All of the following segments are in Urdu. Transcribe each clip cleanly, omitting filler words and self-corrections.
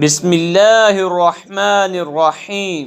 بسم اللہ الرحمن الرحیم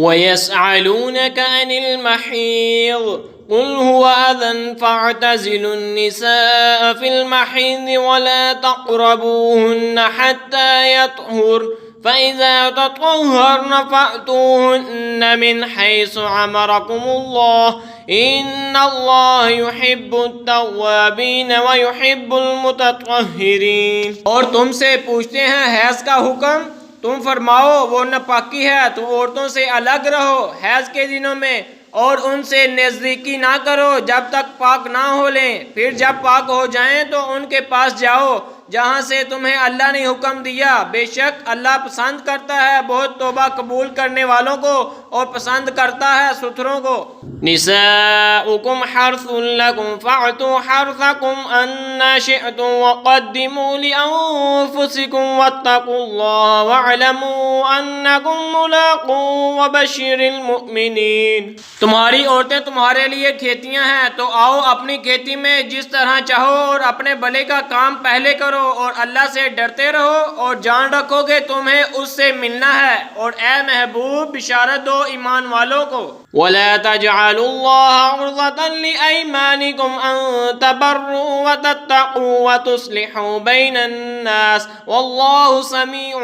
وَيَسْأَلُونَكَ عَنِ الْمَحِيضِ قُلْ هُوَ أَذًى فَاعْتَزِلُوا النِّسَاءَ فِي الْمَحِيضِ وَلَا تَقْرَبُوهُنَّ حَتَّى يَطْهُرْنَ فَإِذَا تَطَهَّرْنَ فَأْتُوهُنَّ مِنْ حَيْثُ أَمَرَكُمُ اللَّهُ إِنَّ اللَّهَ يُحِبُّ التَّوَّابِينَ وَيُحِبُّ الْمُتَطَّهِّرِينَ۔ اور تم سے پوچھتے ہیں حیض کا حکم، تم فرماؤ وہ ناپاکی ہے، تو عورتوں سے الگ رہو حیض کے دنوں میں اور ان سے نزدیکی نہ کرو جب تک پاک نہ ہو لیں، پھر جب پاک ہو جائیں تو ان کے پاس جاؤ جہاں سے تمہیں اللہ نے حکم دیا، بے شک اللہ پسند کرتا ہے بہت توبہ قبول کرنے والوں کو اور پسند کرتا ہے ستھروں کو۔ نساؤكم حرث لكم فأتوا حرثكم أن شئتم وقدموا لأنفسكم واتقوا الله واعلموا أنكم ملاقوه وبشر المؤمنين۔ تمہاری عورتیں تمہارے لیے کھیتیاں ہیں، تو آؤ اپنی کھیتی میں جس طرح چاہو اور اپنے بھلے کا کام پہلے کرو اور اللہ سے ڈرتے رہو اور جان رکھو کہ تمہیں اس سے ملنا ہے، اور اے محبوب بشارت دو ایمان والوں کو۔ ولا تجعلوا الله عرضة لأيمانكم أن تبروا وتتقوا وتصلحوا بين الناس والله سميع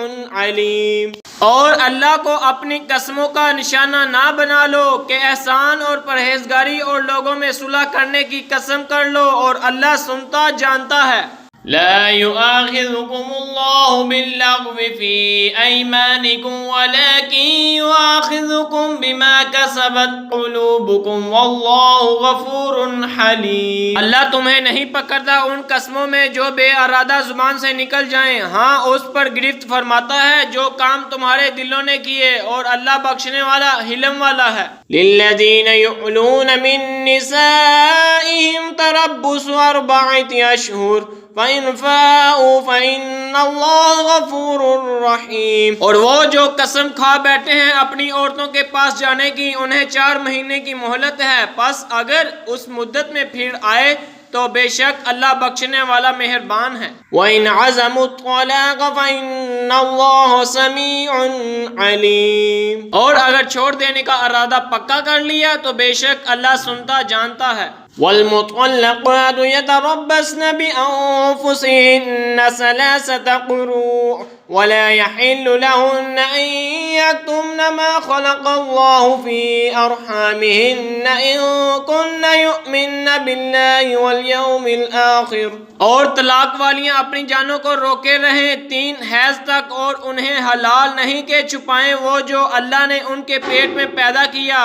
عليم۔ اور اللہ کو اپنی قسموں کا نشانہ نہ بنا لو کہ احسان اور پرہیزگاری اور لوگوں میں صلح کرنے کی قسم کر لو، اور اللہ سنتا جانتا ہے۔ لا يؤاخذكم الله باللغو في أيمانكم ولكن يؤاخذكم بما كسبت قلوبكم والله غفور حليم۔ اللہ تمہیں نہیں پکڑتا ان قسموں میں جو بے ارادہ زبان سے نکل جائیں، ہاں اس پر گرفت فرماتا ہے جو کام تمہارے دلوں نے کیے، اور اللہ بخشنے والا حلم والا ہے۔ للذين يؤلون من نسائهم تربص 4 أشهر فَإِنْ فَاءُوا فَإِنَّ اللَّهَ غَفُورٌ رَحِيمٌ۔ اور وہ جو قسم کھا بیٹھے ہیں اپنی عورتوں کے پاس جانے کی، انہیں 4 مہینے کی مہلت ہے، پس اگر اس مدت میں پھر آئے تو بے شک اللہ بخشنے والا مہربان ہے۔ وَإِنْ عَزَمُوا الطَّلَاقَ فَإِنَّ اللَّهَ سَمِيعٌ عَلِيمٌ۔ اور اگر چھوڑ دینے کا ارادہ پکا کر لیا تو بے شک اللہ سنتا جانتا ہے۔ والمطلقات يتربصن بأنفسهن 3 قروء ولا يحل لهن أن يكتمن ما خلق الله في أرحامهن إن كن يؤمن بالله واليوم الآخر۔ اور طلاق والیاں اپنی جانوں کو روکے رہیں 3 حیض تک، اور انہیں حلال نہیں کہ چھپائیں وہ جو اللہ نے ان کے پیٹ میں پیدا کیا،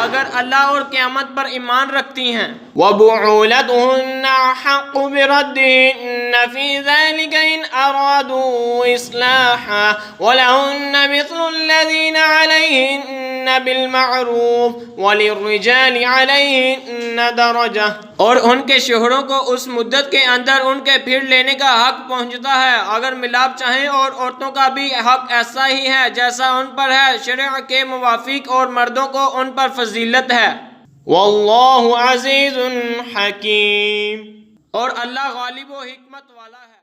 اگر اللہ اور قیامت پر ایمان رکھتی ہیں۔ وَبُعُولَتُهُنَّ أَحَقُّ بِرَدِّهِنَّ فِي ذَلِكَ إِنْ أَرَادُوا إِصْلَاحًا وَلَهُنَّ مِثْلُ الَّذِينَ عَلَيْهِنَّ بِالْمَعْرُوفِ وَلِلرِّجَالِ عَلَيْهِنَّ دَرَجَةٌ۔ اور ان کے شوہروں کو اس مدت کے اندر ان کے پھر لینے کا حق پہنچتا ہے، اگر ملاپ چاہیں، اور عورتوں کا بھی حق ایسا ہی ہے جیسا ان پر ہے شرع کے موافق، اور مردوں کو ان پر فضیلت ہے۔ واللہ عزیز حکیم۔ اور اللہ غالب و حکمت والا ہے۔